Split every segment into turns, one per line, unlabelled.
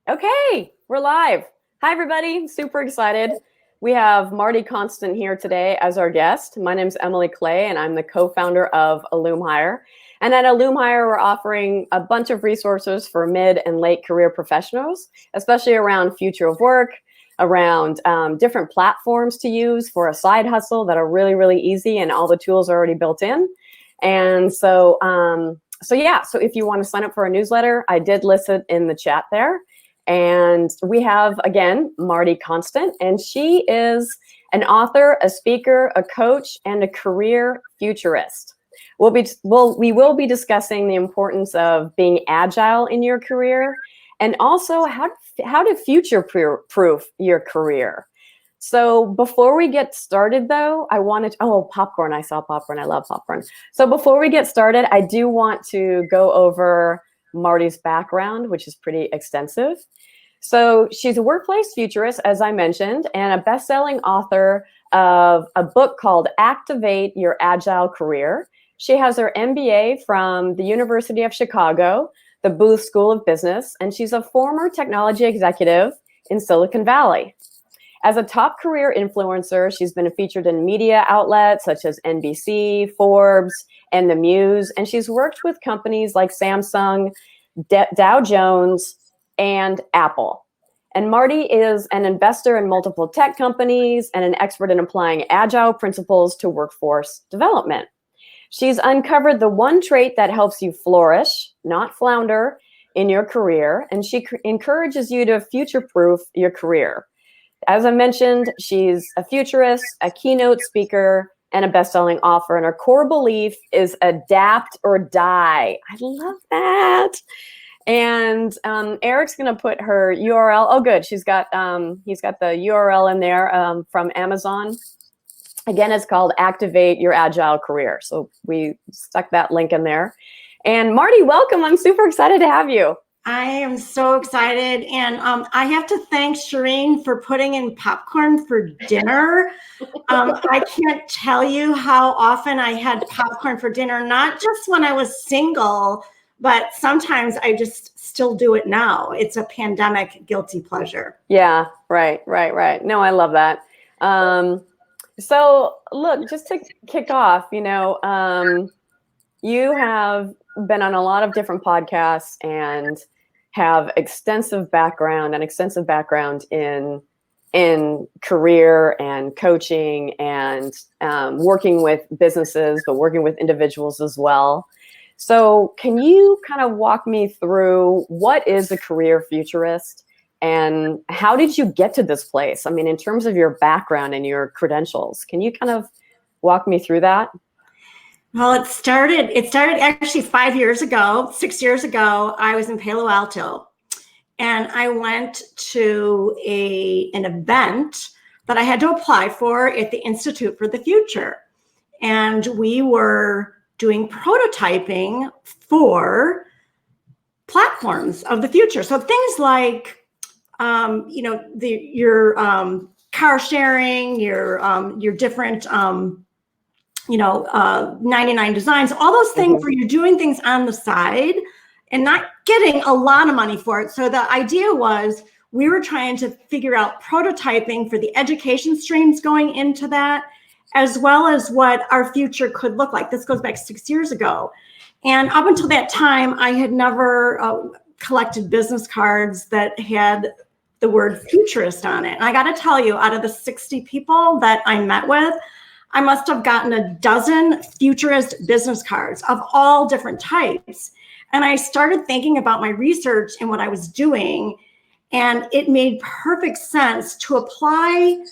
Okay, we're live. Hi, everybody. Super excited. We have Marti Konstant here today as our guest. My name is Emily Clay, and I'm the co-founder of Illumhire. And at Illumhire, we're offering a bunch of resources for mid and late career professionals, especially around future of work, around different platforms to use for a side hustle that are really, really easy, and all the tools are already built in. And so if you want to sign up for a newsletter, I did list it in the chat there. And we have, again, Marti Konstant, and she is an author, a speaker, a coach, and a career futurist. We will be discussing the importance of being agile in your career, and also how to future-proof your career. So before we get started, though, popcorn. I saw popcorn. I love popcorn. So before we get started, I do want to go over Marti's background, which is pretty extensive. So she's a workplace futurist, as I mentioned, and a best-selling author of a book called Activate Your Agile Career. She has her MBA from the University of Chicago, the Booth School of Business, and she's a former technology executive in Silicon Valley. As a top career influencer, she's been featured in media outlets such as NBC, Forbes, and The Muse, and she's worked with companies like Samsung, Dow Jones, and Apple. And Marti is an investor in multiple tech companies and an expert in applying agile principles to workforce development. She's uncovered the one trait that helps you flourish, not flounder, in your career, and she encourages you to future-proof your career. As I mentioned, she's a futurist, a keynote speaker, and a best-selling author. And her core belief is adapt or die. I love that. And Eric's going to put her URL. Oh, good. He's got the URL in there from Amazon. Again, it's called Activate Your Agile Career. So we stuck that link in there. And Marti, welcome. I'm super excited to have you.
I am so excited. And I have to thank Shireen for putting in popcorn for dinner. I can't tell you how often I had popcorn for dinner, not just when I was single, but sometimes I just still do it now. It's a pandemic guilty pleasure.
Yeah, right. No, I love that. So look, just to kick off, you have been on a lot of different podcasts and have extensive background in career and coaching and working with businesses, but working with individuals as well. So can you kind of walk me through what is a career futurist and how did you get to this place? I mean, in terms of your background and your credentials, can you kind of walk me through that?
Well, it started actually 6 years ago. I was in Palo Alto and I went to an event that I had to apply for at the Institute for the Future. And we were doing prototyping for platforms of the future. So things like, your car sharing, your different, 99 designs, all those things where you're doing things on the side and not getting a lot of money for it. So the idea was we were trying to figure out prototyping for the education streams going into that, as well as what our future could look like. This goes back 6 years ago. And up until that time, I had never collected business cards that had the word futurist on it. And I got to tell you, out of the 60 people that I met with, I must have gotten a dozen futurist business cards of all different types. And I started thinking about my research and what I was doing, and it made perfect sense to apply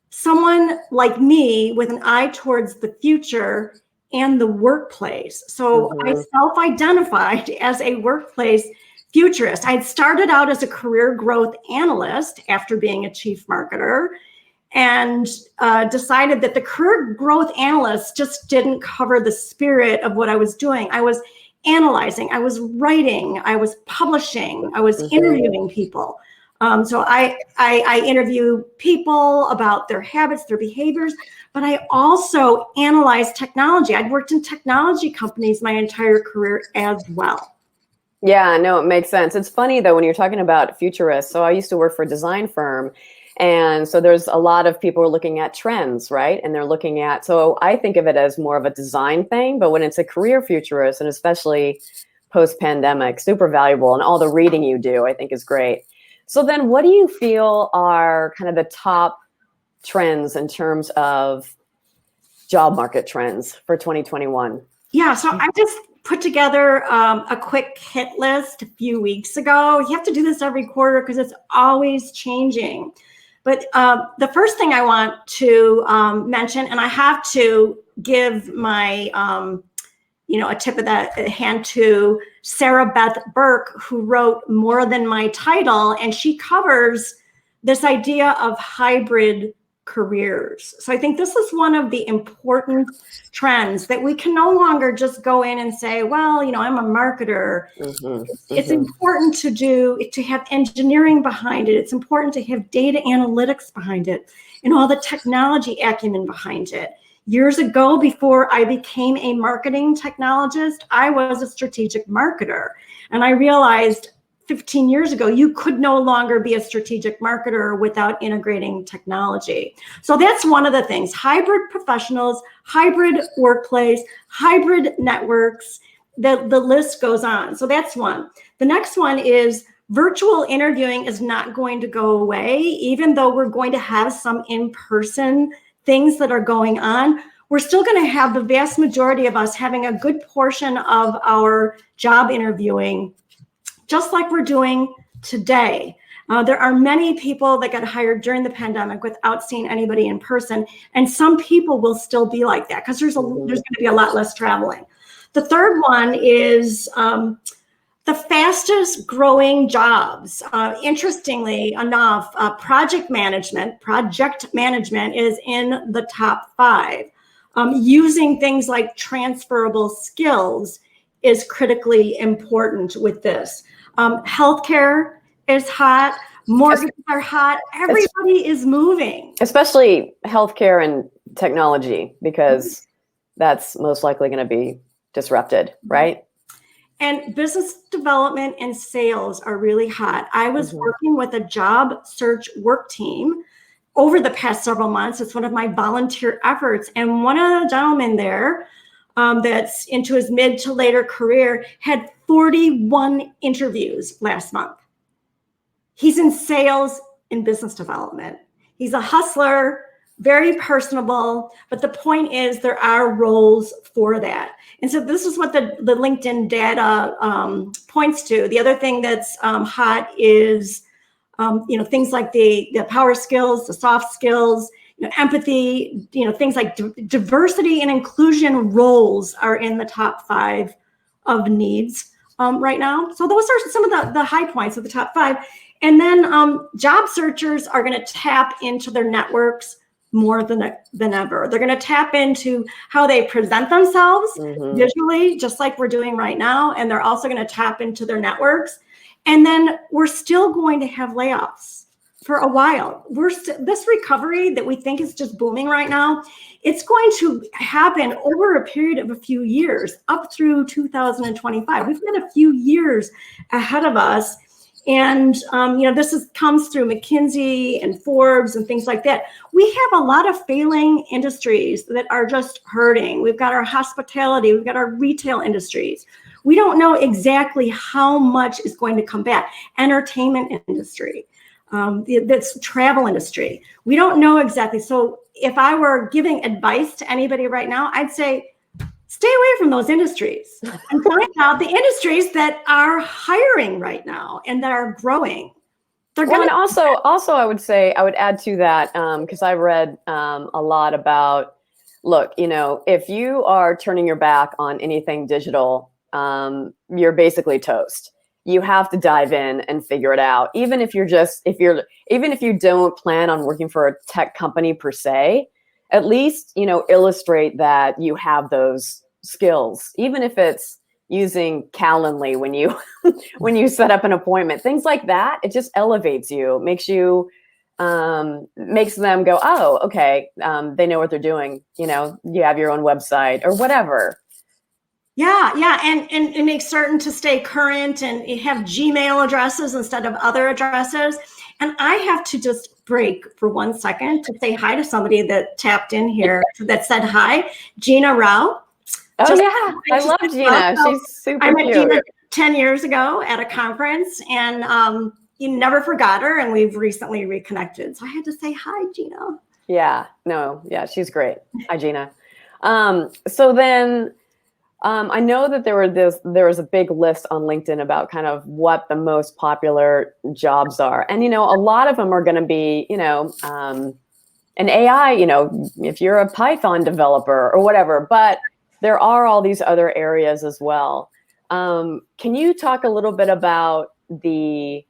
someone like me with an eye towards the future and the workplace. So I self-identified as a workplace futurist. I'd started out as a career growth analyst after being a chief marketer, and decided that the career growth analyst just didn't cover the spirit of what I was doing. I was analyzing, I was writing, I was publishing, I was interviewing people. So I interview people about their habits, their behaviors, but I also analyze technology. I'd worked in technology companies my entire career as well.
Yeah, no, it makes sense. It's funny though when you're talking about futurists. So I used to work for a design firm, and so there's a lot of people are looking at trends, right? And they're looking at, so I think of it as more of a design thing, but when it's a career futurist, and especially post-pandemic, super valuable, and all the reading you do, I think is great. So then what do you feel are kind of the top trends in terms of job market trends for 2021?
Yeah, so I just put together a quick hit list a few weeks ago. You have to do this every quarter because it's always changing. But the first thing I want to mention, and I have to give my, a tip of the hand to Sarah Beth Burke, who wrote More Than My Title, and she covers this idea of hybrid careers. So I think this is one of the important trends that we can no longer just go in and say, well, I'm a marketer. It's important to have engineering behind it. It's important to have data analytics behind it and all the technology acumen behind it. Years ago, before I became a marketing technologist, I was a strategic marketer. And I realized 15 years ago, you could no longer be a strategic marketer without integrating technology. So that's one of the things: hybrid professionals, hybrid workplace, hybrid networks, the list goes on. So that's one. The next one is virtual interviewing is not going to go away, even though we're going to have some in-person things that are going on. We're still going to have the vast majority of us having a good portion of our job interviewing just like we're doing today. There are many people that got hired during the pandemic without seeing anybody in person. And some people will still be like that because there's going to be a lot less traveling. The third one is the fastest growing jobs. Interestingly enough, project management is in the top 5. Using things like transferable skills is critically important with this. Healthcare is hot. Mortgages are hot. Everybody is moving.
Especially healthcare and technology, because that's most likely going to be disrupted, right?
And business development and sales are really hot. I was working with a job search work team over the past several months. It's one of my volunteer efforts. And one of the gentlemen there that's into his mid to later career had 41 interviews last month. He's in sales and business development. He's a hustler, very personable, but the point is there are roles for that. And so this is what the LinkedIn data points to. The other thing that's hot is things like the power skills, the soft skills, empathy, things like diversity and inclusion roles are in the top 5 of needs right now. So those are some of the high points of the top 5. And then job searchers are going to tap into their networks more than ever. They're going to tap into how they present themselves visually, just like we're doing right now. And they're also going to tap into their networks. And then we're still going to have layoffs for a while. This recovery that we think is just booming right now, it's going to happen over a period of a few years, up through 2025. We've got a few years ahead of us. And, this comes through McKinsey and Forbes and things like that. We have a lot of failing industries that are just hurting. We've got our hospitality, we've got our retail industries. We don't know exactly how much is going to come back. Entertainment industry, this travel industry. We don't know exactly. So if I were giving advice to anybody right now, I'd say, stay away from those industries and find out the industries that are hiring right now and that are growing.
And also, I would say, I would add to that, because I've read a lot about, look, if you are turning your back on anything digital, you're basically toast. You have to dive in and figure it out. Even if you don't plan on working for a tech company per se, at least, illustrate that you have those skills, even if it's using Calendly when you when you set up an appointment, things like that. It just elevates you, makes them go, oh, okay, they know what they're doing. You have your own website or whatever.
Yeah, and make certain to stay current and have Gmail addresses instead of other addresses. And I have to just break for 1 second to say hi to somebody that tapped in here that said hi, Gina Rao.
Oh yeah, I love Gina. She's super
I met
cute.
Gina 10 years ago at a conference, and you never forgot her, and we've recently reconnected. So I had to say hi, Gina.
Yeah, yeah, she's great. Hi, Gina. So then I know that there was a big list on LinkedIn about kind of what the most popular jobs are. And, a lot of them are going to be, an AI, if you're a Python developer or whatever, but there are all these other areas as well. Can you talk a little bit about the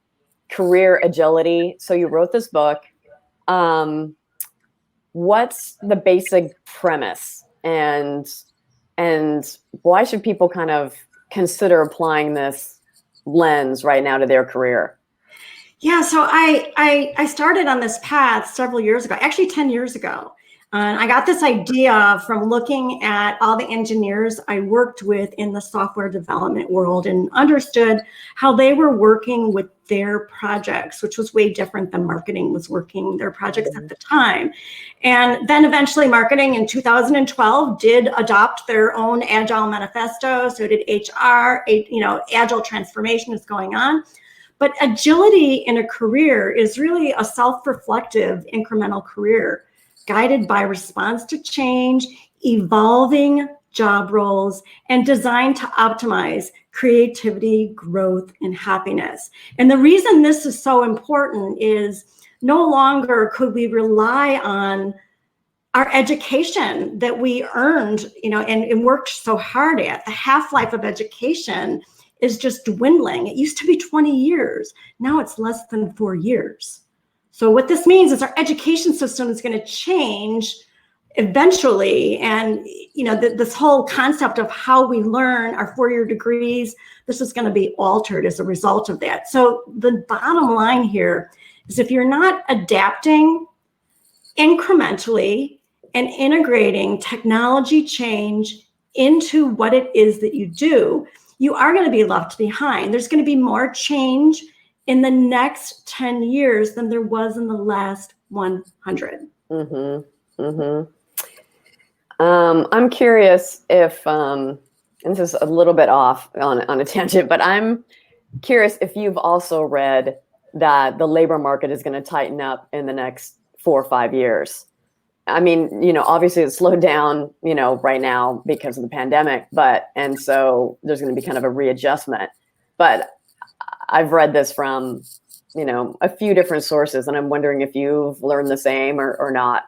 career agility? So you wrote this book. What's the basic premise, and why should people kind of consider applying this lens right now to their career?
Yeah, so I started on this path several years ago, actually 10 years ago. And I got this idea from looking at all the engineers I worked with in the software development world and understood how they were working with their projects, which was way different than marketing was working their projects at the time. And then eventually marketing in 2012 did adopt their own agile manifesto. So did HR, agile transformation is going on. But agility in a career is really a self-reflective incremental career guided by response to change, evolving job roles, and designed to optimize creativity, growth, and happiness. And the reason this is so important is no longer could we rely on our education that we earned, and worked so hard at. The half-life of education is just dwindling. It used to be 20 years. Now it's less than 4 years. So what this means is our education system is going to change eventually. And, this whole concept of how we learn our 4-year degrees, this is going to be altered as a result of that. So the bottom line here is if you're not adapting incrementally and integrating technology change into what it is that you do, you are going to be left behind. There's going to be more change in the next 10 years than there was in the last 100.
Mm-hmm. Mm-hmm. I'm curious if, and this is a little bit off on a tangent, but I'm curious if you've also read that the labor market is going to tighten up in the next 4 or 5 years. I mean, obviously it's slowed down, right now because of the pandemic, and so there's going to be kind of a readjustment. But I've read this from, a few different sources, and I'm wondering if you've learned the same or not.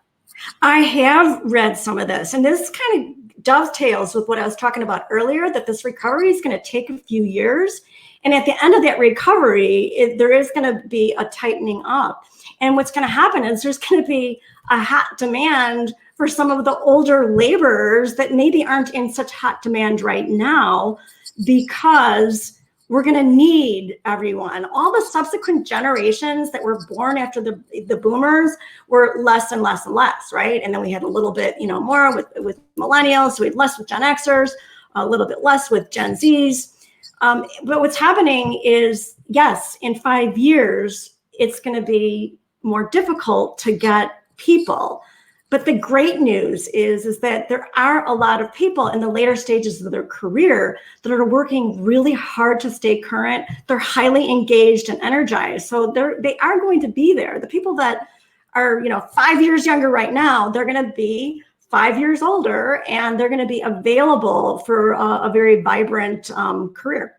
I have read some of this, and this kind of dovetails with what I was talking about earlier, that this recovery is going to take a few years. And at the end of that recovery, there is going to be a tightening up. And what's going to happen is there's going to be a hot demand for some of the older laborers that maybe aren't in such hot demand right now, because we're going to need everyone. All the subsequent generations that were born after the boomers were less and less and less, right? And then we had a little bit, more with millennials. So we had less with Gen Xers, a little bit less with Gen Zs. But what's happening is, yes, in 5 years, it's going to be more difficult to get people. But the great news is that there are a lot of people in the later stages of their career that are working really hard to stay current. They're highly engaged and energized. So they are going to be there. The people that are, 5 years younger right now, they're going to be 5 years older, and they're going to be available for a very vibrant career.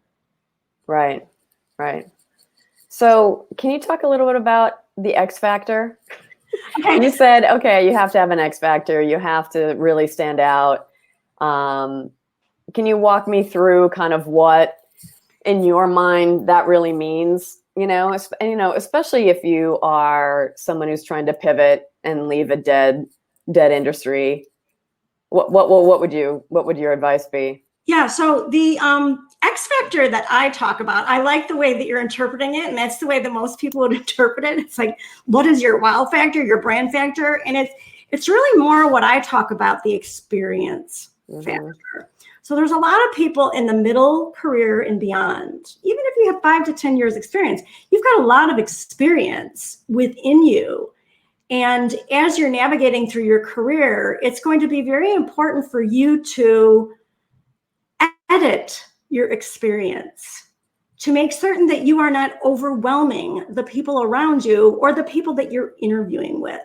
Right. So can you talk a little bit about the X factor? Okay. You said, okay, you have to have an X factor. You have to really stand out. Can you walk me through kind of what, in your mind, that really means? Especially if you are someone who's trying to pivot and leave a dead industry. What would your advice be?
Yeah, so the X factor that I talk about, I like the way that you're interpreting it, and that's the way that most people would interpret it. It's like, what is your wow factor, your brand factor? And it's really more what I talk about, the experience factor. So there's a lot of people in the middle career and beyond. Even if you have 5 to 10 years experience, you've got a lot of experience within you. And as you're navigating through your career, it's going to be very important for you to edit your experience to make certain that you are not overwhelming the people around you or the people that you're interviewing with.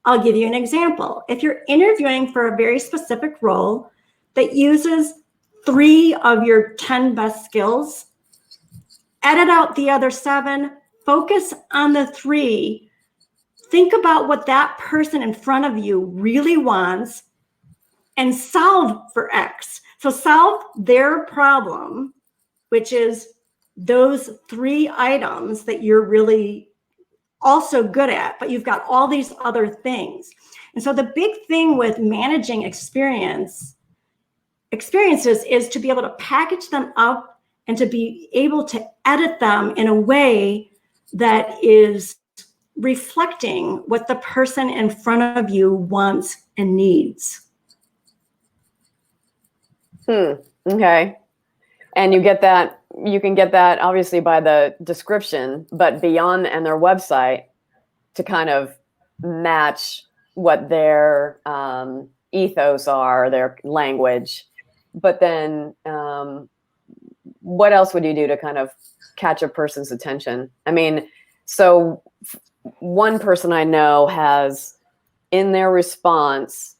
I'll give you an example. If you're interviewing for a very specific role that uses 3 of your 10 best skills, edit out the other 7, focus on the 3. Think about what that person in front of you really wants and solve for X. So solve their problem, which is those 3 items that you're really also good at, but you've got all these other things. And so the big thing with managing experiences is to be able to package them up and to be able to edit them in a way that is reflecting what the person in front of you wants and needs.
Okay. And you can get that obviously by the description, but beyond and their website to kind of match what their ethos are, their language. But then what else would you do to kind of catch a person's attention? I mean, so one person I know has in their response,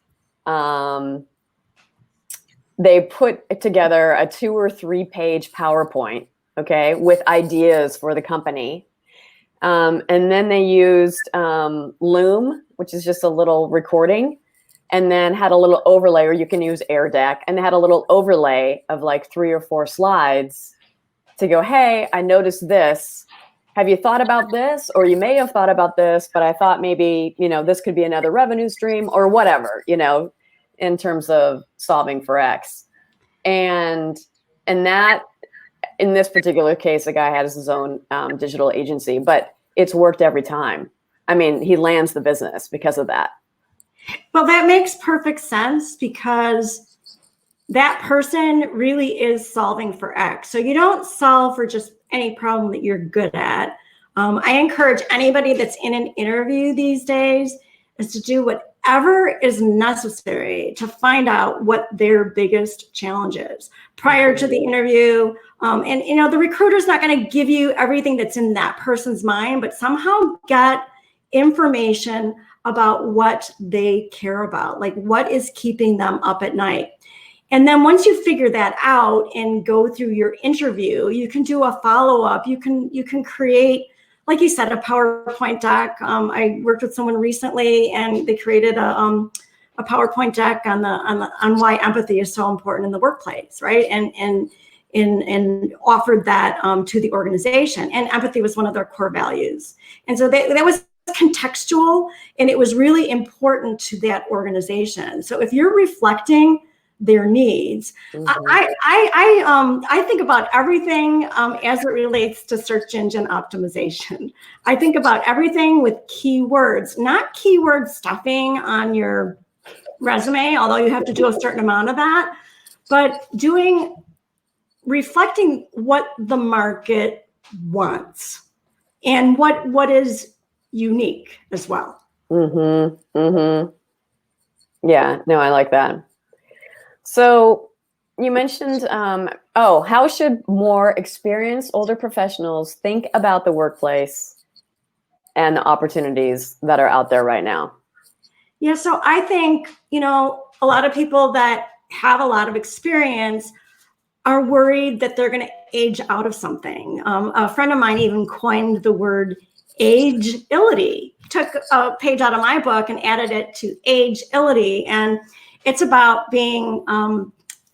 they put together a 2 or 3 page PowerPoint, okay, with ideas for the company. And then they used Loom, which is just a little recording, and then had a little overlay, or you can use Air Deck, and they had a little overlay of like 3 or 4 slides to go, hey, I noticed this. Have you thought about this? Or you may have thought about this, but I thought maybe, this could be another revenue stream or whatever, in terms of solving for X. And that, in this particular case, the guy has his own digital agency, but it's worked every time. I mean, he lands the business because of that.
Well, that makes perfect sense because that person really is solving for X. So you don't solve for just any problem that you're good at. I encourage anybody that's in an interview these days is to do whatever is necessary to find out what their biggest challenge is prior to the interview. And the recruiter's not going to give you everything that's in that person's mind, but somehow get information about what they care about, like what is keeping them up at night. And then once you figure that out and go through your interview, you can do a follow-up. You can create, like you said, a PowerPoint deck. I worked with someone recently, and they created a PowerPoint deck on why empathy is so important in the workplace, right? And offered that to the organization. And empathy was one of their core values. And so that was contextual, and it was really important to that organization. So if you're reflecting their needs, I think about everything as it relates to search engine optimization. I think about everything with keywords, not keyword stuffing on your resume, although you have to do a certain amount of that, but reflecting what the market wants and what is unique as well.
Yeah, no, I like that. So you mentioned, how should more experienced older professionals think about the workplace and the opportunities that are out there right now?
Yeah, so I think, a lot of people that have a lot of experience are worried that they're going to age out of something. A friend of mine even coined the word ageility. Took a page out of my book and added it to ageility. And it's about being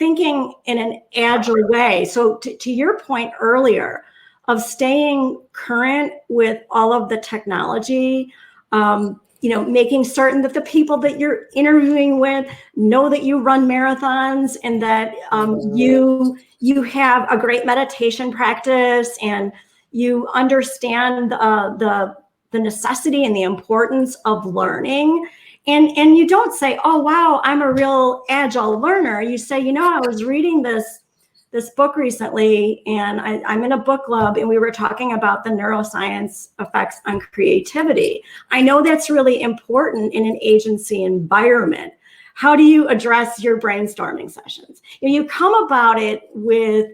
thinking in an agile way. So to your point earlier of staying current with all of the technology, making certain that the people that you're interviewing with know that you run marathons and that you have a great meditation practice and you understand the necessity and the importance of learning. And you don't say, oh, wow, I'm a real agile learner. You say, I was reading this book recently, and I'm in a book club, and we were talking about the neuroscience effects on creativity. I know that's really important in an agency environment. How do you address your brainstorming sessions? You come about it with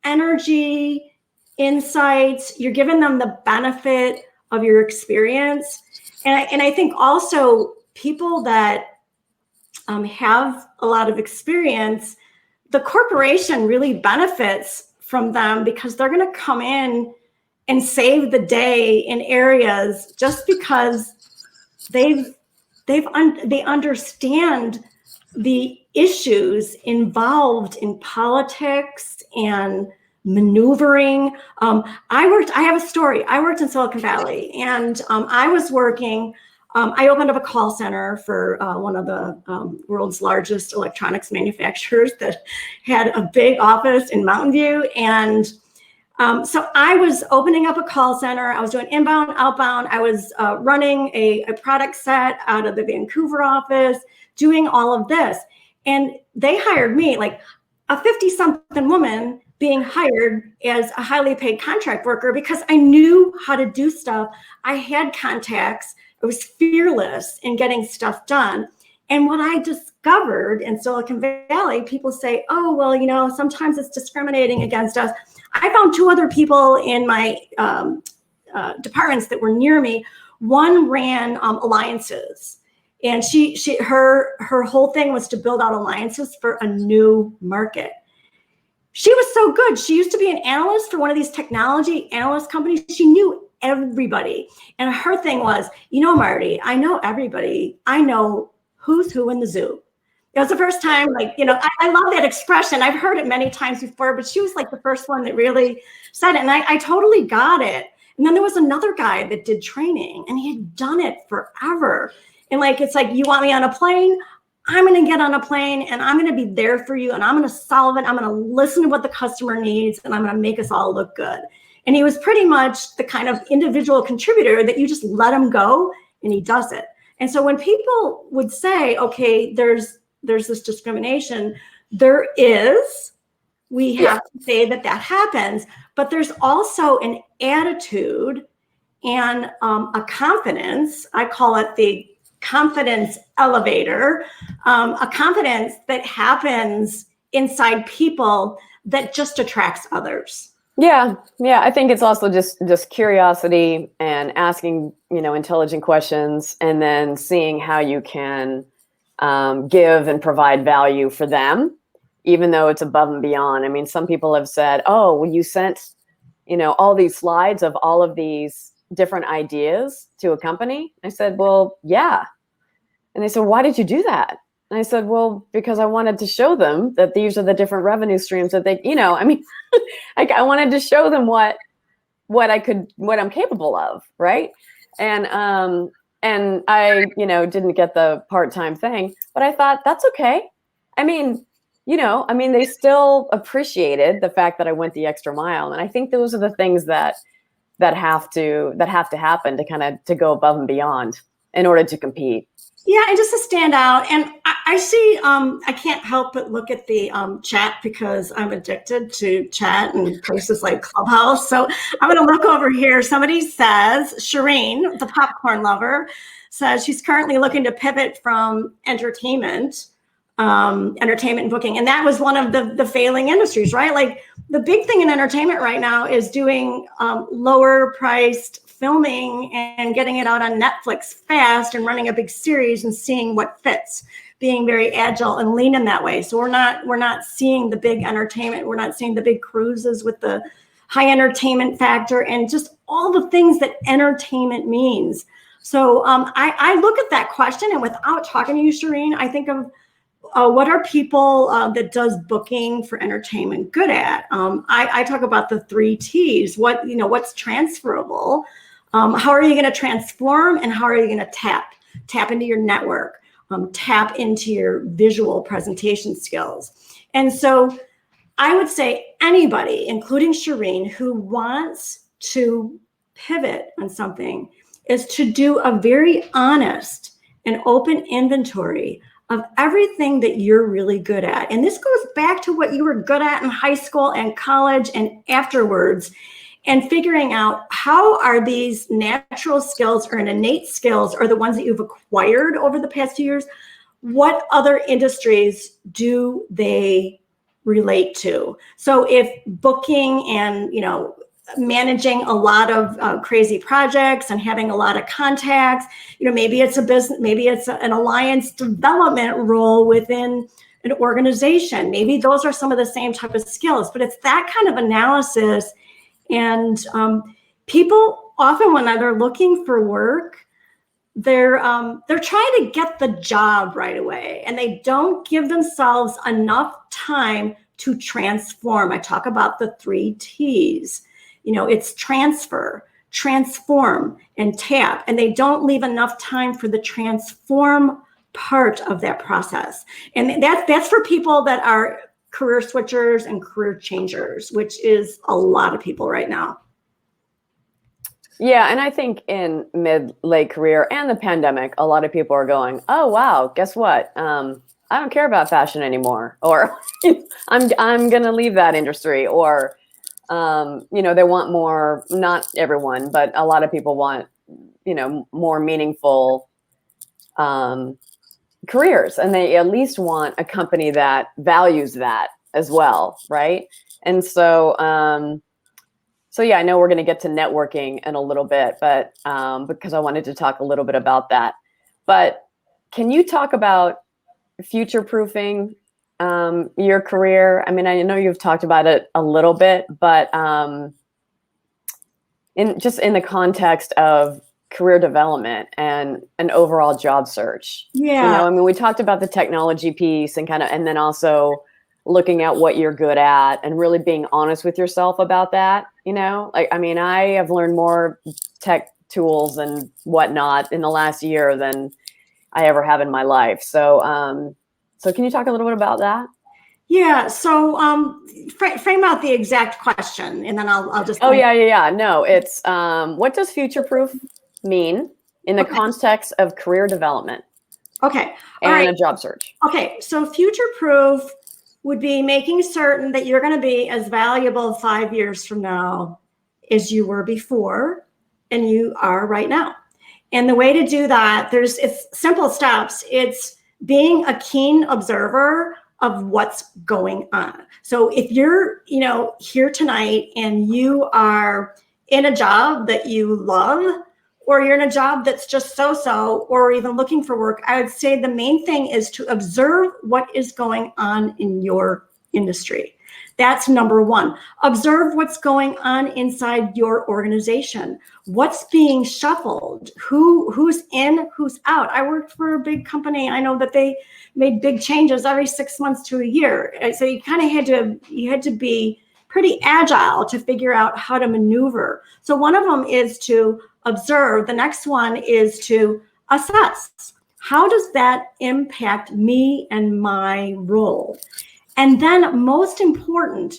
energy, insights, you're giving them the benefit of your experience. And I think also people that have a lot of experience, the corporation really benefits from them because they're going to come in and save the day in areas just because they understand the issues involved in politics and maneuvering. I have a story. I worked in Silicon Valley, and I was working. I opened up a call center for one of the world's largest electronics manufacturers that had a big office in Mountain View. And so I was opening up a call center. I was doing inbound, outbound. I was running a product set out of the Vancouver office, doing all of this. And they hired me, like a 50-something woman being hired as a highly paid contract worker, because I knew how to do stuff. I had contacts. I was fearless in getting stuff done. And what I discovered in Silicon Valley, people say, oh, well, sometimes it's discriminating against us. I found two other people in my departments that were near me. One ran alliances, and her whole thing was to build out alliances for a new market. She was so good. She used to be an analyst for one of these technology analyst companies. She knew everybody. And her thing was, Marti, I know everybody. I know who's who in the zoo. It was the first time, I love that expression. I've heard it many times before, but she was like the first one that really said it. And I totally got it. And then there was another guy that did training, and he had done it forever. And it's like, you want me on a plane? I'm going to get on a plane, and I'm going to be there for you, and I'm going to solve it. I'm going to listen to what the customer needs, and I'm going to make us all look good. And he was pretty much the kind of individual contributor that you just let him go, and he does it. And so when people would say, okay, there's this discrimination, there is. We have to say that happens, but there's also an attitude and a confidence. I call it the confidence elevator, a confidence that happens inside people that just attracts others.
Yeah. I think it's also just curiosity and asking, intelligent questions, and then seeing how you can give and provide value for them, even though it's above and beyond. I mean, some people have said, oh, well, you sent, all these slides of all of these different ideas to a company. I said, well, yeah. And they said, why did you do that? And I said, well, because I wanted to show them that these are the different revenue streams that they, I wanted to show them what I'm capable of. Right. And I, didn't get the part-time thing, but I thought that's okay. I mean, they still appreciated the fact that I went the extra mile. And I think those are the things that have to happen to kind of to go above and beyond in order to compete.
Yeah, and just to stand out. And I see, I can't help but look at the chat, because I'm addicted to chat and places like Clubhouse. So I'm going to look over here. Somebody says, Shireen, the popcorn lover, says she's currently looking to pivot from entertainment and booking. And that was one of the failing industries, right? Like the big thing in entertainment right now is doing lower priced filming and getting it out on Netflix fast and running a big series and seeing what fits, being very agile and lean in that way. So we're not seeing the big entertainment. We're not seeing the big cruises with the high entertainment factor and just all the things that entertainment means. So I look at that question, and without talking to you, Shireen, I think of what are people that does booking for entertainment good at? I talk about the 3 T's. What's transferable? How are you going to transform, and how are you going to tap into your network, tap into your visual presentation skills? And so I would say anybody, including Shireen, who wants to pivot on something is to do a very honest an open inventory of everything that you're really good at. And this goes back to what you were good at in high school and college and afterwards, and figuring out how are these natural skills or innate skills or the ones that you've acquired over the past few years, what other industries do they relate to? So if booking and, managing a lot of crazy projects and having a lot of contacts, maybe it's a business, maybe it's an alliance development role within an organization. Maybe those are some of the same type of skills, but it's that kind of analysis. And people often, when they're looking for work, they're trying to get the job right away, and they don't give themselves enough time to transform. I talk about the 3 T's. It's transfer, transform, and tap, and they don't leave enough time for the transform part of that process. And that's for people that are career switchers and career changers, which is a lot of people right now.
Yeah, and I think in late career and the pandemic, a lot of people are going, "Oh wow, guess what? I don't care about fashion anymore," or "I'm gonna leave that industry," or they want more. Not everyone, but a lot of people want more meaningful careers, and they at least want a company that values that as well, right? And so. So yeah, I know we're going to get to networking in a little bit, but because I wanted to talk a little bit about that. But can you talk about future-proofing your career? I mean, I know you've talked about it a little bit, but in the context of career development and an overall job search.
Yeah.
I mean, we talked about the technology piece and and then also looking at what you're good at and really being honest with yourself about that. I have learned more tech tools and whatnot in the last year than I ever have in my life. So, can you talk a little bit about that?
Yeah. So, frame out the exact question, and then I'll just.
Oh yeah. No, it's what does future-proof mean in the context of career development?
Okay.
And a job search.
Okay. So, future-proof would be making certain that you're going to be as valuable 5 years from now as you were before and you are right now. And the way to do that, it's simple steps. It's being a keen observer of what's going on. So if you're, here tonight and you are in a job that you love, or you're in a job that's just so-so, or even looking for work, I would say the main thing is to observe what is going on in your industry. That's number one. Observe what's going on inside your organization. What's being shuffled? Who's in, who's out? I worked for a big company. I know that they made big changes every 6 months to a year. So you kind of had to be pretty agile to figure out how to maneuver. So one of them is to observe. The next one is to assess. How does that impact me and my role? And then most important,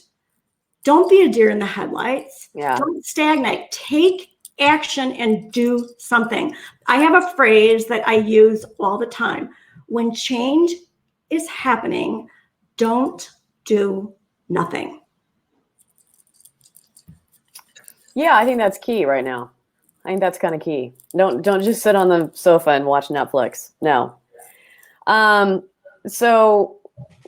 don't be a deer in the headlights.
Yeah.
Don't stagnate. Take action and do something. I have a phrase that I use all the time. When change is happening, don't do nothing.
Yeah, I think that's key right now. I think that's kind of key. Don't just sit on the sofa and watch Netflix. No.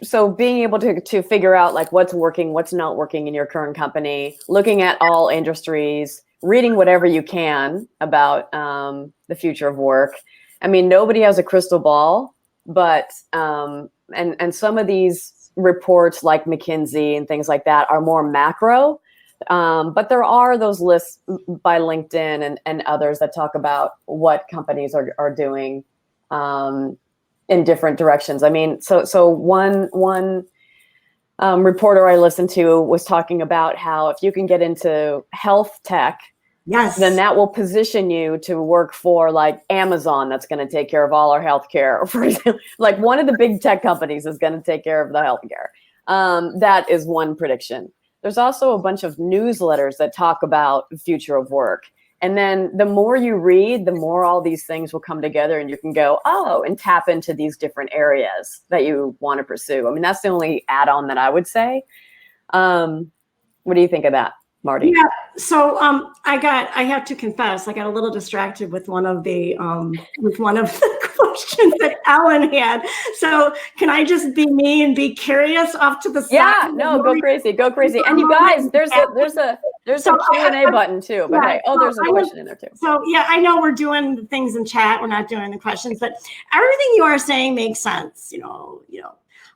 So being able to figure out like what's working, what's not working in your current company, looking at all industries, reading whatever you can about the future of work. I mean, nobody has a crystal ball, but and some of these reports like McKinsey and things like that are more macro. But there are those lists by LinkedIn and others that talk about what companies are doing in different directions. I mean, so one reporter I listened to was talking about how if you can get into health tech,
yes,
then that will position you to work for like Amazon, that's going to take care of all our healthcare. For example, like one of the big tech companies is going to take care of the healthcare. That is one prediction. There's also a bunch of newsletters that talk about the future of work. And then the more you read, the more all these things will come together and you can go, oh, and tap into these different areas that you want to pursue. I mean, that's the only add-on that I would say. What do you think of that, Marty?
Yeah. So I have to confess, I got a little distracted with one of the questions that Ellen had. So can I just be me and be curious off to the side?
Yeah, no, go crazy. And you guys, there's a Q&A button too. But hey, there's a question in there too.
So yeah, I know we're doing things in chat. We're not doing the questions, but everything you are saying makes sense.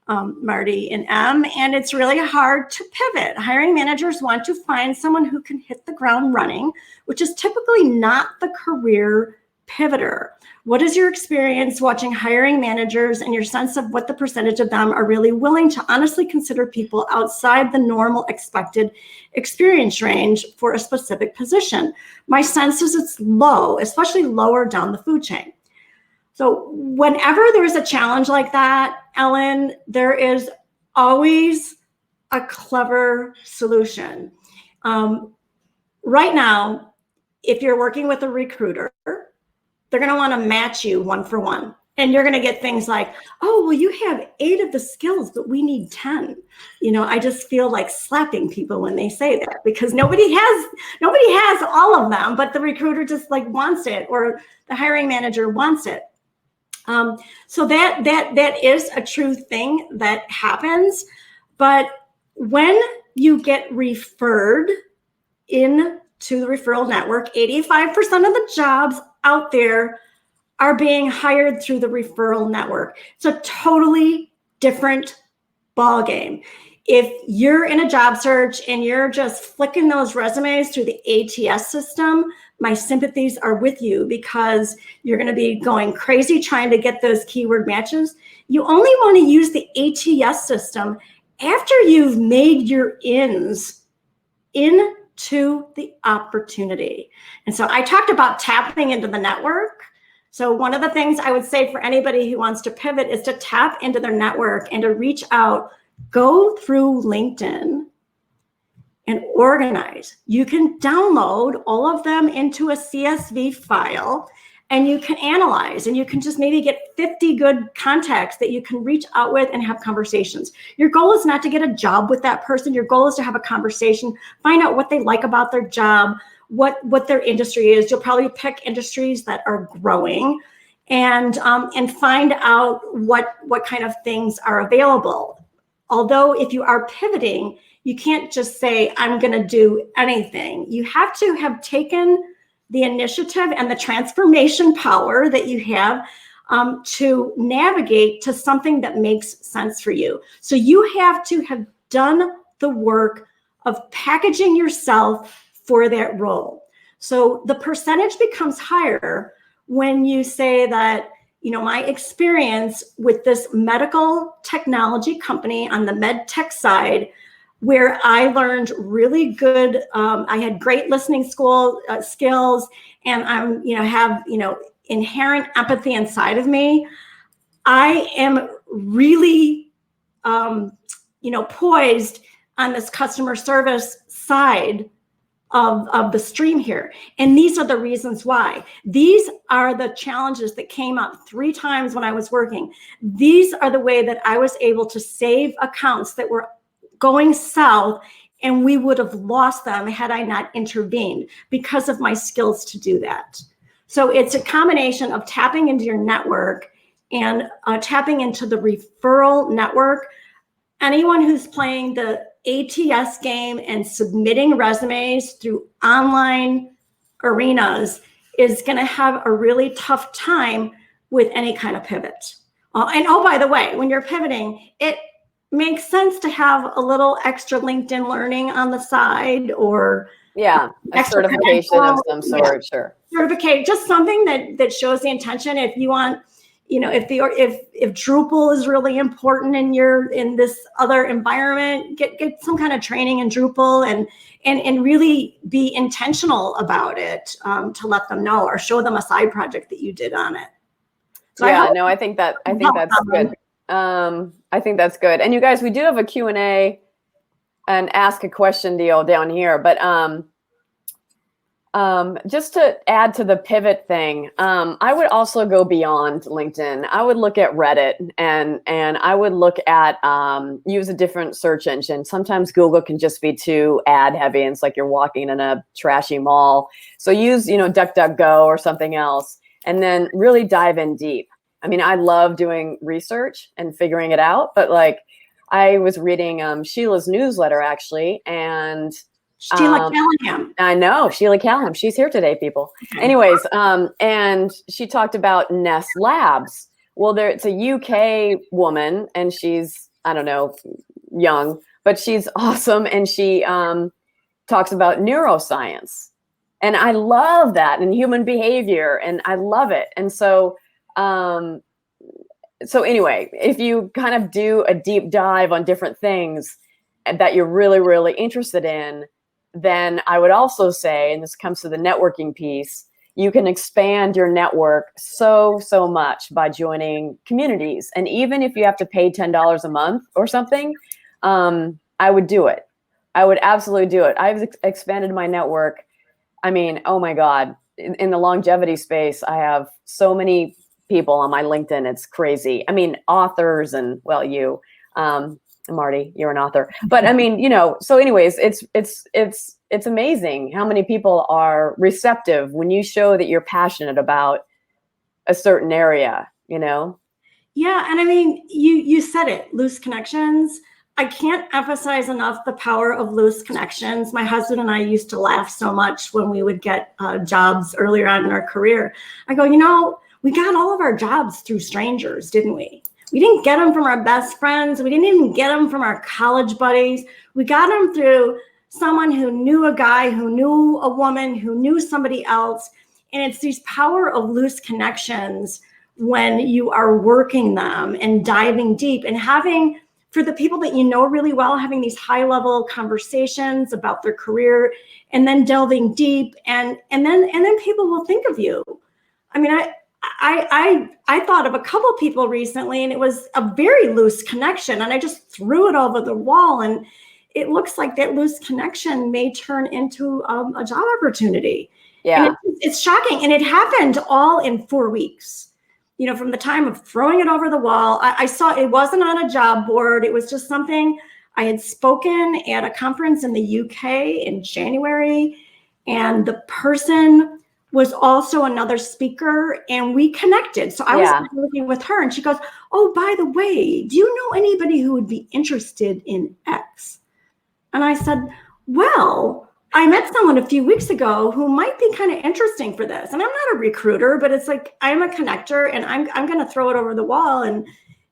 Marty and Em, and it's really hard to pivot. Hiring managers want to find someone who can hit the ground running, which is typically not the career pivoter. What is your experience watching hiring managers and your sense of what the percentage of them are really willing to honestly consider people outside the normal expected experience range for a specific position? My sense is it's low, especially lower down the food chain. So whenever there's a challenge like that, Ellen, there is always a clever solution. Right now, if you're working with a recruiter, they're going to want to match you 1 for 1. And you're going to get things like, oh, well, you have 8 of the skills, but we need 10. I just feel like slapping people when they say that, because nobody has all of them, but the recruiter just wants it, or the hiring manager wants it. So that is a true thing that happens. But when you get referred into the referral network, 85% of the jobs out there are being hired through the referral network. It's a totally different ballgame. If you're in a job search and you're just flicking those resumes through the ATS system, my sympathies are with you, because you're going to be going crazy trying to get those keyword matches. You only want to use the ATS system after you've made your ins into the opportunity. And so I talked about tapping into the network. So one of the things I would say for anybody who wants to pivot is to tap into their network and to reach out. Go through LinkedIn and organize. You can download all of them into a CSV file, and you can analyze, and you can just maybe get 50 good contacts that you can reach out with and have conversations. Your goal is not to get a job with that person. Your goal is to have a conversation, find out what they like about their job, what their industry is. You'll probably pick industries that are growing, and find out what kind of things are available. Although if you are pivoting, you can't just say, I'm going to do anything. You have to have taken the initiative and the transformation power that you have to navigate to something that makes sense for you. So you have to have done the work of packaging yourself for that role. So the percentage becomes higher when you say that, my experience with this medical technology company on the med tech side, where I learned really good, I had great listening skills, and have inherent empathy inside of me. I am really, poised on this customer service side of the stream here. And these are the reasons why. These are the challenges that came up 3 times when I was working. These are the way that I was able to save accounts that were going south, and we would have lost them had I not intervened, because of my skills to do that. So it's a combination of tapping into your network and tapping into the referral network. Anyone who's playing the ATS game and submitting resumes through online arenas is going to have a really tough time with any kind of pivot. And by the way, when you're pivoting, it makes sense to have a little extra LinkedIn learning on the side, or
a certification of some sort. Sure.
Certificate, just something that shows the intention. If you want, if Drupal is really important and you're in this other environment, get some kind of training in Drupal and really be intentional about it, to let them know, or show them a side project that you did on it. So
I think that's good. I think that's good. And you guys, we do have a Q&A and ask a question deal down here, but Just to add to the pivot thing, I would also go beyond LinkedIn. I would look at Reddit and I would look at use a different search engine. Sometimes Google can just be too ad heavy, and it's like you're walking in a trashy mall. So use, DuckDuckGo or something else, and then really dive in deep. I mean, I love doing research and figuring it out, but like I was reading Sheila's newsletter actually, and
Sheila Callahan.
I know, Sheila Callahan. She's here today, people.
Okay.
Anyways, and she talked about Nest Labs. Well, it's a UK woman, and she's, I don't know, young, but she's awesome. And she talks about neuroscience. And I love that, and human behavior, and I love it. And so anyway, if you kind of do a deep dive on different things that you're really, really interested in, then I would also say, and this comes to the networking piece, you can expand your network so much by joining communities. And even if you have to pay $10 a month or something, I would do it. I would absolutely do it. I've expanded my network. I mean, oh my God, in the longevity space, I have so many people on my LinkedIn. It's crazy. I mean, authors and, well, you, Marty, you're an author, but I mean, so anyways, it's amazing how many people are receptive when you show that you're passionate about a certain area,
Yeah. And I mean, you said it, loose connections. I can't emphasize enough the power of loose connections. My husband and I used to laugh so much when we would get jobs earlier on in our career. I go, we got all of our jobs through strangers, didn't we? We didn't get them from our best friends. We didn't even get them from our college buddies. We got them through someone who knew a guy, who knew a woman, who knew somebody else. And it's these power of loose connections when you are working them and diving deep and having, for the people that you know really well, having these high level conversations about their career and then delving deep and then people will think of you. I mean, I thought of a couple people recently, and it was a very loose connection, and I just threw it over the wall, and it looks like that loose connection may turn into a job opportunity.
Yeah,
and it's shocking, and it happened all in 4 weeks. From the time of throwing it over the wall, I saw it wasn't on a job board. It was just something I had spoken at a conference in the UK in January, and the person was also another speaker, and we connected. So I was working with her, and she goes, "Oh, by the way, do you know anybody who would be interested in X?" And I said, "Well, I met someone a few weeks ago who might be kind of interesting for this." And I'm not a recruiter, but it's like, I'm a connector, and I'm going to throw it over the wall. And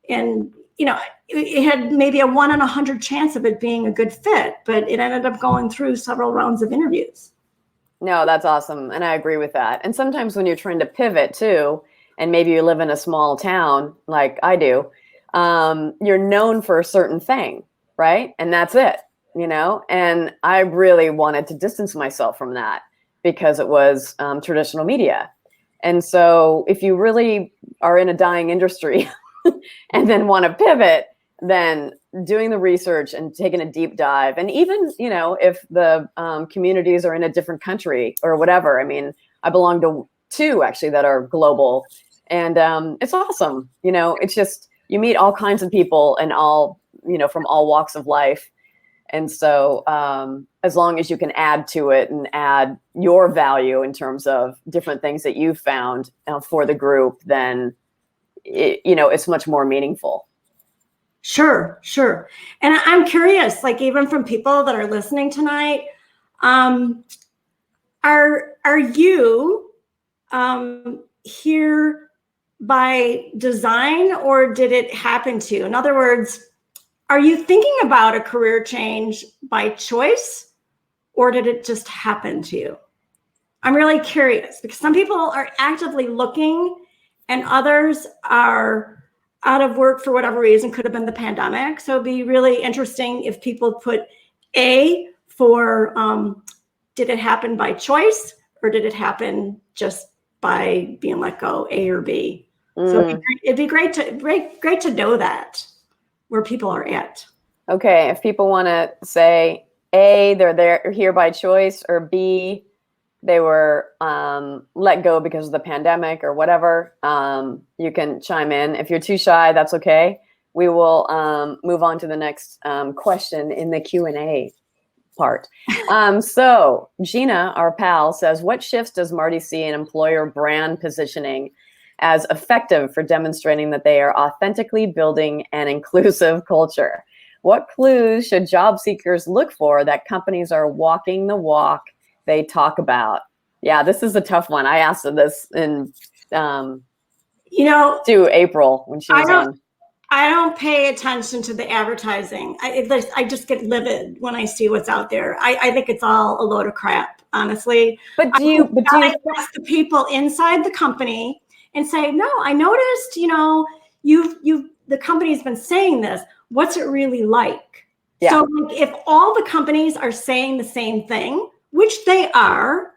it had maybe a 1 in 100 chance of it being a good fit, but it ended up going through several rounds of interviews.
No, that's awesome. And I agree with that. And sometimes when you're trying to pivot too, and maybe you live in a small town like I do, you're known for a certain thing, right? And that's it, and I really wanted to distance myself from that because it was traditional media. And so if you really are in a dying industry and then want to pivot, then doing the research and taking a deep dive, and even, if the communities are in a different country or whatever. I mean, I belong to two actually that are global, and it's awesome. It's just, you meet all kinds of people and all, from all walks of life. And so as long as you can add to it and add your value in terms of different things that you found for the group, then it's much more meaningful.
Sure. And I'm curious, like, even from people that are listening tonight, are you here by design, or did it happen to you? In other words, are you thinking about a career change by choice, or did it just happen to you? I'm really curious, because some people are actively looking and others are out of work for whatever reason. Could have been the pandemic. So it'd be really interesting if people put A for did it happen by choice, or did it happen just by being let go, A or B? So it'd be great to know that, where people are at.
Okay, if people want to say A, they're here by choice, or B, they were let go because of the pandemic or whatever, you can chime in. If you're too shy, that's okay. We will move on to the next question in the Q&A part. So Gina, our pal, says, what shifts does Marti see in employer brand positioning as effective for demonstrating that they are authentically building an inclusive culture? What clues should job seekers look for that companies are walking the walk they talk about? Yeah, this is a tough one. I asked her this in to April when she was on.
I don't pay attention to the advertising. I just get livid when I see what's out there. I think it's all a load of crap, honestly.
But do you
ask the people inside the company and say, no, I noticed, the company's been saying this. What's it really like? Yeah. So if all the companies are saying the same thing, which they are,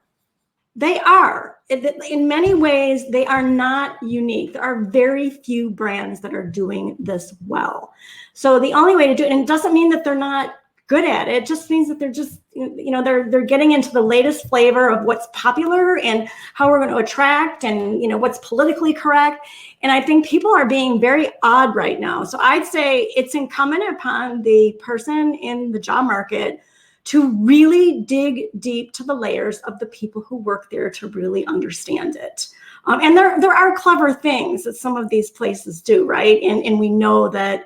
in many ways, they are not unique. There are very few brands that are doing this well. So the only way to do it, and it doesn't mean that they're not good at it, just means that they're just, they're getting into the latest flavor of what's popular and how we're going to attract and, what's politically correct. And I think people are being very odd right now. So I'd say it's incumbent upon the person in the job market to really dig deep to the layers of the people who work there to really understand it. And there are clever things that some of these places do, right? And we know that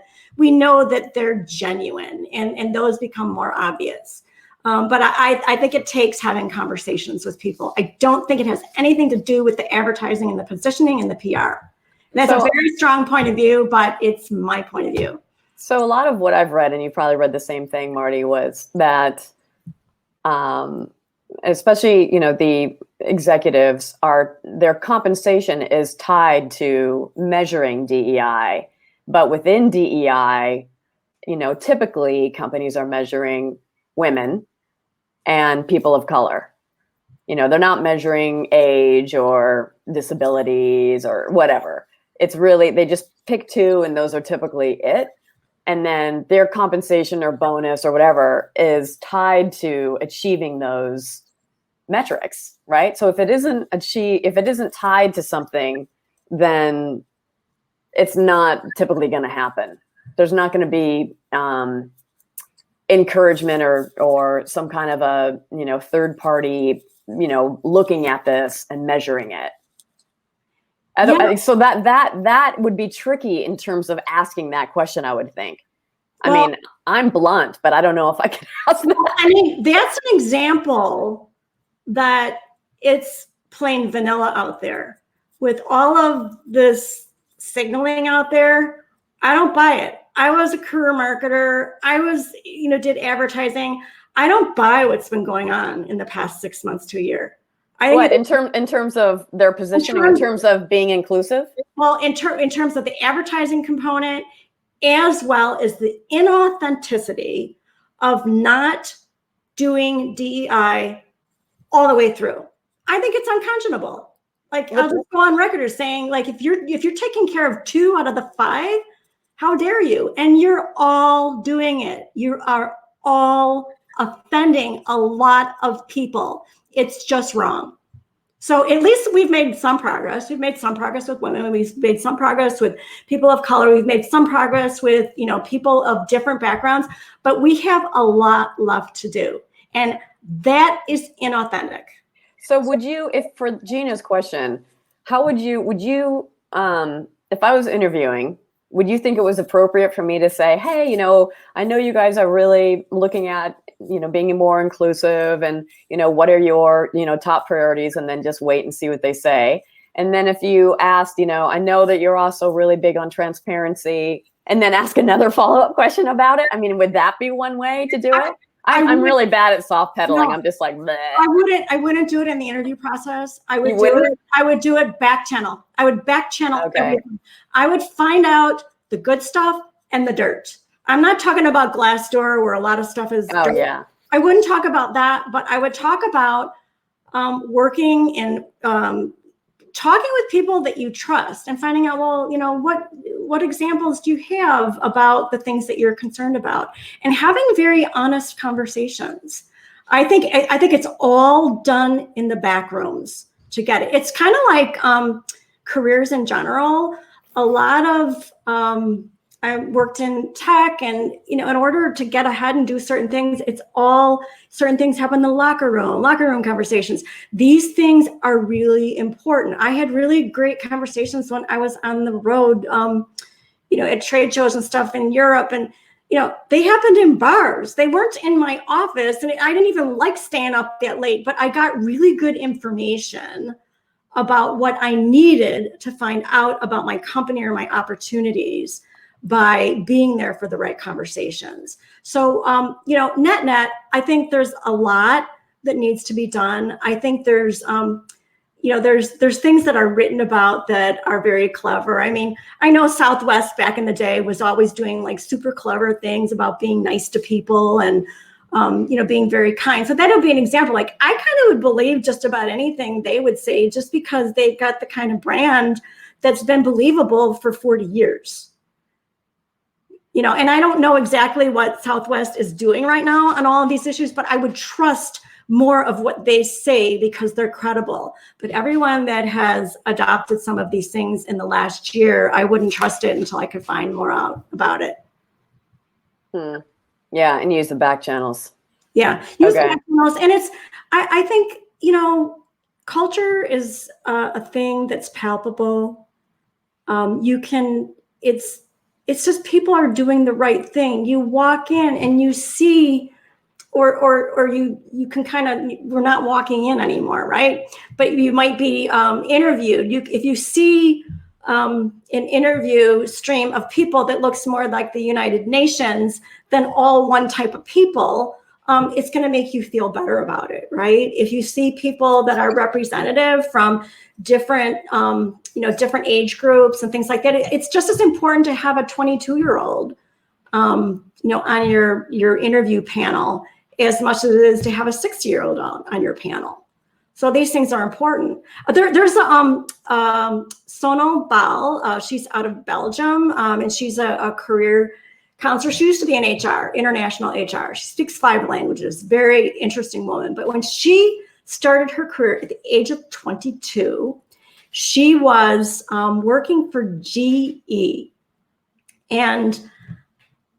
they're genuine, and those become more obvious. But I think it takes having conversations with people. I don't think it has anything to do with the advertising and the positioning and the PR. And that's a very strong point of view, but it's my point of view.
So a lot of what I've read, and you probably read the same thing, Marti, was that especially, the executives their compensation is tied to measuring DEI. But within DEI, typically companies are measuring women and people of color. They're not measuring age or disabilities or whatever. It's really, they just pick two and those are typically it. And then their compensation or bonus or whatever is tied to achieving those metrics, right? So if it isn't tied to something, then it's not typically going to happen. There's not going to be encouragement or some kind of a third party looking at this and measuring it. So that would be tricky in terms of asking that question, I would think. I mean, I'm blunt, but I don't know if I can ask that.
I mean, that's an example that it's plain vanilla out there. With all of this signaling out there, I don't buy it. I was a career marketer. I did advertising. I don't buy what's been going on in the past 6 months to a year.
In terms of their positioning, in terms of being inclusive?
Well, in terms of the advertising component, as well as the inauthenticity of not doing DEI all the way through. I think it's unconscionable. Like, I'll just go on record as saying, like, if you're taking care of 2 out of the 5, how dare you? And you're all doing it. You are all offending a lot of people. It's just wrong. So at least we've made some progress. We've made some progress with women. We've made some progress with people of color. We've made some progress with, people of different backgrounds, but we have a lot left to do. And that is inauthentic.
So would you, if for Gina's question, how would you, if I was interviewing, would you think it was appropriate for me to say, hey, I know you guys are really looking at, being more inclusive and, what are your, top priorities, and then just wait and see what they say. And then if you asked, I know that you're also really big on transparency, and then ask another follow-up question about it. I mean, would that be one way to do it? I'm really bad at soft pedaling. No, I'm just like, bleh.
I wouldn't do it in the interview process. I would do it back channel. I would back channel everything. I would find out the good stuff and the dirt. I'm not talking about Glassdoor where a lot of stuff is dirt. Yeah. I wouldn't talk about that, but I would talk about working and talking with people that you trust and finding out, well, what examples do you have about the things that you're concerned about, and having very honest conversations. I think it's all done in the back rooms to get it. It's kind of like careers in general. A lot of I worked in tech, and in order to get ahead and do certain things, certain things happen in the locker room conversations. These things are really important. I had really great conversations when I was on the road, at trade shows and stuff in Europe, and they happened in bars. They weren't in my office, and I didn't even like staying up that late, but I got really good information about what I needed to find out about my company or my opportunities by being there for the right conversations. So, net, I think there's a lot that needs to be done. I think there's things that are written about that are very clever. I mean, I know Southwest back in the day was always doing like super clever things about being nice to people and, being very kind. So that would be an example. Like, I kind of would believe just about anything they would say, just because they've got the kind of brand that's been believable for 40 years. And I don't know exactly what Southwest is doing right now on all of these issues, but I would trust more of what they say because they're credible. But everyone that has adopted some of these things in the last year, I wouldn't trust it until I could find more out about it.
Yeah, and use the back channels.
Yeah, use the back channels. And I think, culture is a thing that's palpable. It's just people are doing the right thing. You walk in and you see, or you can kind of, we're not walking in anymore, right? But you might be interviewed. If you see an interview stream of people that looks more like the United Nations than all one type of people, it's going to make you feel better about it, right? If you see people that are representative from different, different age groups and things like that, it's just as important to have a 22-year-old, on your interview panel as much as it is to have a 60-year-old on your panel. So these things are important. There's Sonal Bal. She's out of Belgium, and she's a career counselor. She used to be in HR, international HR. She speaks 5 languages. Very interesting woman. But when she started her career at the age of 22, she was working for GE, and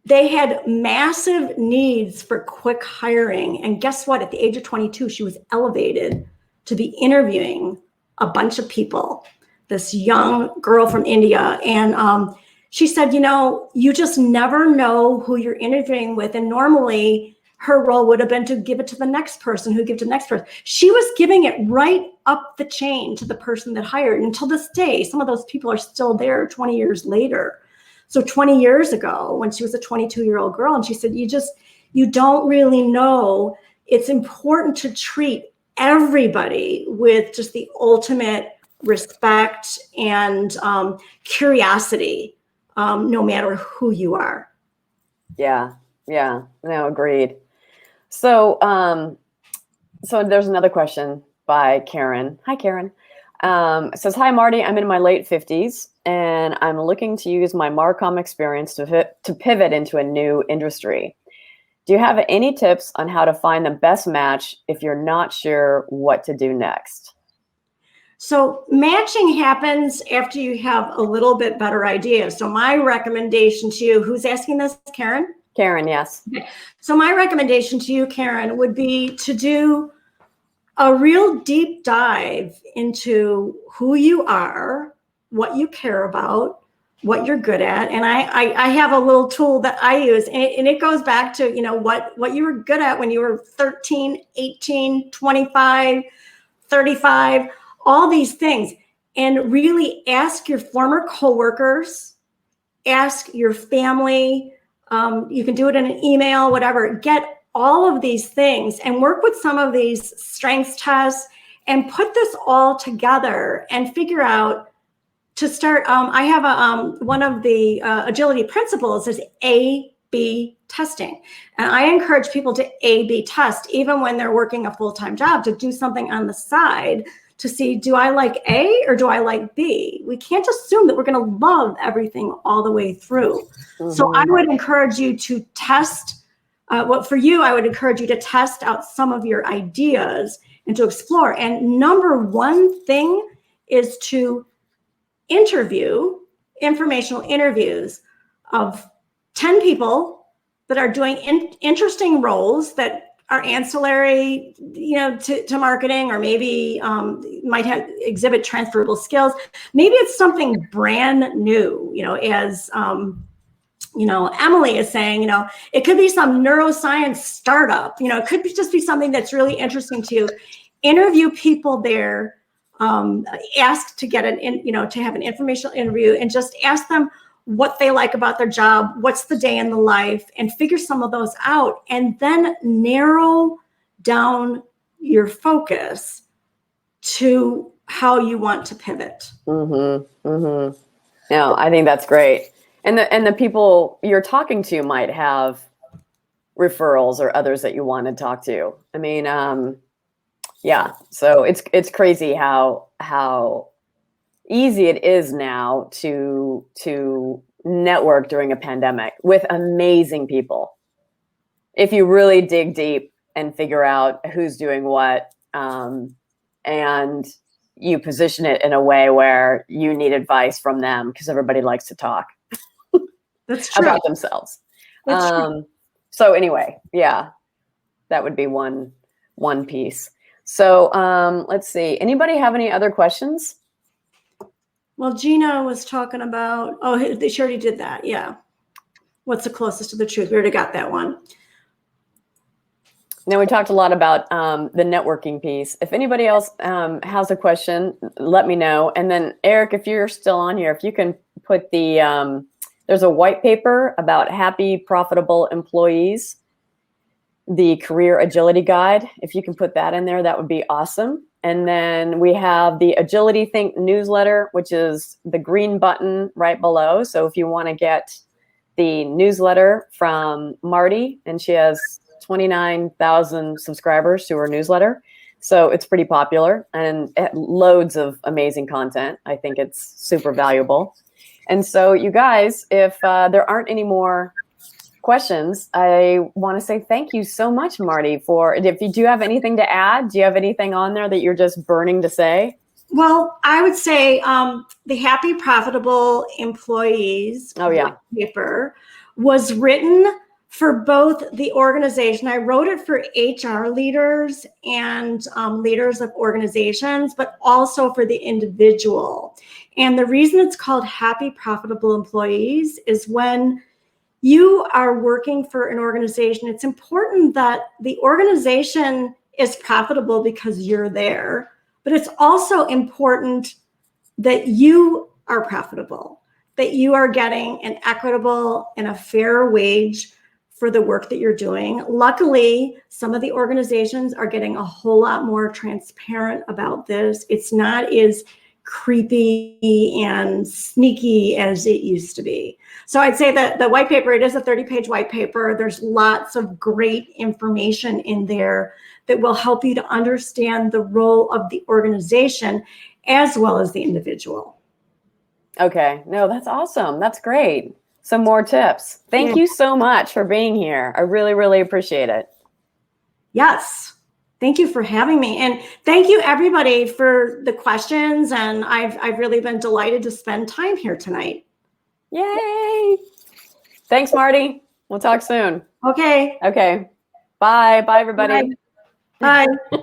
they had massive needs for quick hiring. And guess what? At the age of 22, she was elevated to be interviewing a bunch of people, this young girl from India. And she said, you just never know who you're interviewing with. And normally her role would have been to give it to the next person who gives to the next person. She was giving it right up the chain to the person that hired. And until this day, some of those people are still there 20 years later. So 20 years ago, when she was a 22-year-old girl, and she said, you don't really know. It's important to treat everybody with just the ultimate respect and curiosity, no matter who you are.
Yeah, no, agreed. So, so there's another question by Karen. Hi, Karen. It says, hi, Marty, I'm in my late 50s and I'm looking to use my Marcom experience to pivot into a new industry. Do you have any tips on how to find the best match if you're not sure what to do next?
So matching happens after you have a little bit better idea. So my recommendation to you, who's asking this, Karen?
Karen, yes.
Okay. So my recommendation to you, Karen, would be to do a real deep dive into who you are, what you care about, what you're good at. And I have a little tool that I use, and it goes back to, what you were good at when you were 13, 18, 25, 35, all these things. And really ask your former coworkers, ask your family, you can do it in an email, whatever, get all of these things and work with some of these strengths tests and put this all together and figure out to start. I have one of the agility principles is A/B testing. And I encourage people to A/B test, even when they're working a full-time job, to do something on the side to see, do I like A or do I like B? We can't assume that we're going to love everything all the way through. Mm-hmm. So I would encourage you to test for you, I would encourage you to test out some of your ideas and to explore. And number one thing is to interview informational interviews of 10 people that are doing interesting roles that are ancillary, to marketing, or maybe might exhibit transferable skills. Maybe it's something brand new, as Emily is saying, it could be some neuroscience startup, it could just be something that's really interesting to you. Interview people there, ask to get to have an informational interview, and just ask them what they like about their job, what's the day in the life, and figure some of those out, and then narrow down your focus to how you want to pivot.
Mm-hmm. Mm-hmm. No, I think that's great. And the people you're talking to might have referrals or others that you want to talk to. I mean, yeah. So it's crazy how easy it is now to network during a pandemic with amazing people. If you really dig deep and figure out who's doing what, and you position it in a way where you need advice from them, because everybody likes to talk.
That's true.
About themselves.
That's true.
So anyway, yeah, that would be one piece. So let's see. Anybody have any other questions?
Well, Gina was talking about, she already did that. Yeah. What's the closest to the truth? We already got that one.
Now we talked a lot about the networking piece. If anybody else has a question, let me know. And then Eric, if you're still on here, if you can put there's a white paper about happy, profitable employees, the career agility guide. If you can put that in there, that would be awesome. And then we have the Agility Think newsletter, which is the green button right below. So if you want to get the newsletter from Marti, and she has 29,000 subscribers to her newsletter. So it's pretty popular and loads of amazing content. I think it's super valuable. And so you guys, if there aren't any more questions, I want to say thank you so much, Marti, if you do have anything to add, do you have anything on there that you're just burning to say?
Well, I would say the Happy Profitable Employees paper was written for both the organization. I wrote it for HR leaders and leaders of organizations, but also for the individual. And the reason it's called Happy Profitable Employees is when you are working for an organization, it's important that the organization is profitable because you're there, but it's also important that you are profitable, that you are getting an equitable and a fair wage for the work that you're doing. Luckily, some of the organizations are getting a whole lot more transparent about this. It's not as creepy and sneaky as it used to be. So I'd say that the white paper, it is a 30-page white paper. There's lots of great information in there that will help you to understand the role of the organization as well as the individual.
Okay. No, that's awesome. That's great. Some more tips. Thank you so much for being here. I really, really appreciate it.
Yes. Thank you for having me. And thank you everybody for the questions. And I've really been delighted to spend time here tonight.
Yay. Thanks, Marti. We'll talk soon.
Okay.
Okay. Bye. Bye, everybody.
Bye. Bye.